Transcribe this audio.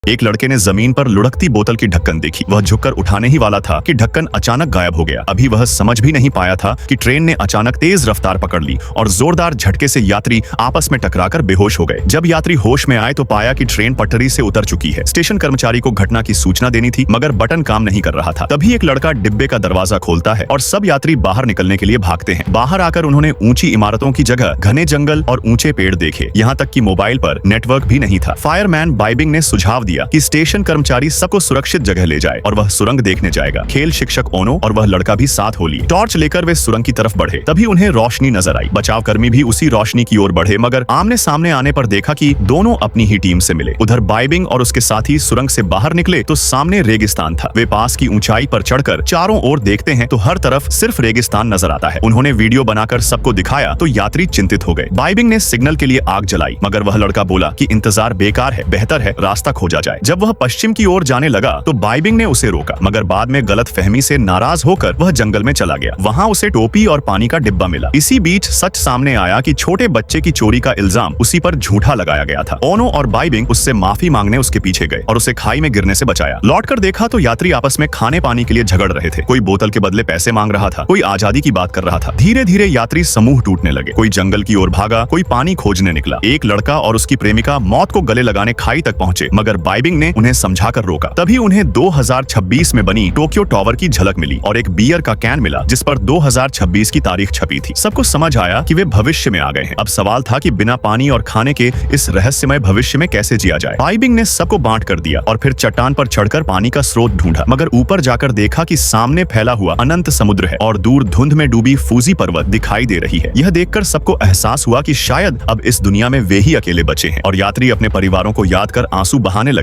एक लड़के ने जमीन पर लुढ़कती बोतल की ढक्कन देखी। वह झुककर उठाने ही वाला था कि ढक्कन अचानक गायब हो गया। अभी वह समझ भी नहीं पाया था कि ट्रेन ने अचानक तेज रफ्तार पकड़ ली और जोरदार झटके से यात्री आपस में टकराकर बेहोश हो गए। जब यात्री होश में आए तो पाया कि ट्रेन पटरी से उतर चुकी है। स्टेशन कर्मचारी को घटना की सूचना देनी थी, मगर बटन काम नहीं कर रहा था। तभी एक लड़का डिब्बे का दरवाजा खोलता है और सब यात्री बाहर निकलने के लिए भागते हैं। बाहर आकर उन्होंने ऊंची इमारतों की जगह घने जंगल और ऊंचे पेड़ देखे। यहाँ तक कि मोबाइल पर नेटवर्क भी नहीं था। फायरमैन बाइबिंग ने सुझाव दिया कि स्टेशन कर्मचारी सबको सुरक्षित जगह ले जाए और वह सुरंग देखने जाएगा। खेल शिक्षक ओनो और वह लड़का भी साथ हो लिए। टॉर्च लेकर वे सुरंग की तरफ बढ़े। तभी उन्हें रोशनी नजर आई। बचाव कर्मी भी उसी रोशनी की ओर बढ़े, मगर आमने सामने आने पर देखा कि दोनों अपनी ही टीम से मिले। उधर बाइबिंग और उसके साथी सुरंग से बाहर निकले तो सामने रेगिस्तान था। वे पास की ऊंचाई पर चढ़कर चारों ओर देखते हैं तो हर तरफ सिर्फ रेगिस्तान नजर आता है। उन्होंने वीडियो बनाकर सबको दिखाया तो यात्री चिंतित हो गए। बाइबिंग ने सिग्नल के लिए आग जलाई, मगर वह लड़का बोला कि इंतजार बेकार है, बेहतर है रास्ता खोजा जाए। जब वह पश्चिम की ओर जाने लगा तो बाइबिंग ने उसे रोका, मगर बाद में गलत फहमी से नाराज होकर वह जंगल में चला गया। वहाँ उसे टोपी और पानी का डिब्बा मिला। इसी बीच सच सामने आया कि छोटे बच्चे की चोरी का इल्जाम उसी पर झूठा लगाया गया था। ओनो और बाइबिंग उससे माफी मांगने उसके पीछे गए और उसे खाई में गिरने से बचाया। लौटकर देखा तो यात्री आपस में खाने पानी के लिए झगड़ रहे थे। कोई बोतल के बदले पैसे मांग रहा था, कोई आजादी की बात कर रहा था। धीरे धीरे यात्री समूह टूटने लगे। कोई जंगल की ओर भागा, कोई पानी खोजने निकला। एक लड़का और उसकी प्रेमिका मौत को गले लगाने खाई तक पहुंचे, मगर बाइबिंग ने उन्हें समझाकर रोका। तभी उन्हें 2026 में बनी टोक्यो टावर की झलक मिली और एक बियर का कैन मिला जिस पर 2026 की तारीख छपी थी। सबको समझ आया कि वे भविष्य में आ गए हैं। अब सवाल था कि बिना पानी और खाने के इस रहस्यमय भविष्य में कैसे जिया जाए। बाइबिंग ने सबको बांट कर दिया और फिर चट्टान पर चढ़कर पानी का स्रोत ढूंढा, मगर ऊपर जाकर देखा कि सामने फैला हुआ अनंत समुद्र है और दूर धुंध में डूबी फूजी पर्वत दिखाई दे रही है। यह देखकर सबको एहसास हुआ कि शायद अब इस दुनिया में वे ही अकेले बचे हैं और यात्री अपने परिवारों को याद कर आंसू बहाने लगे।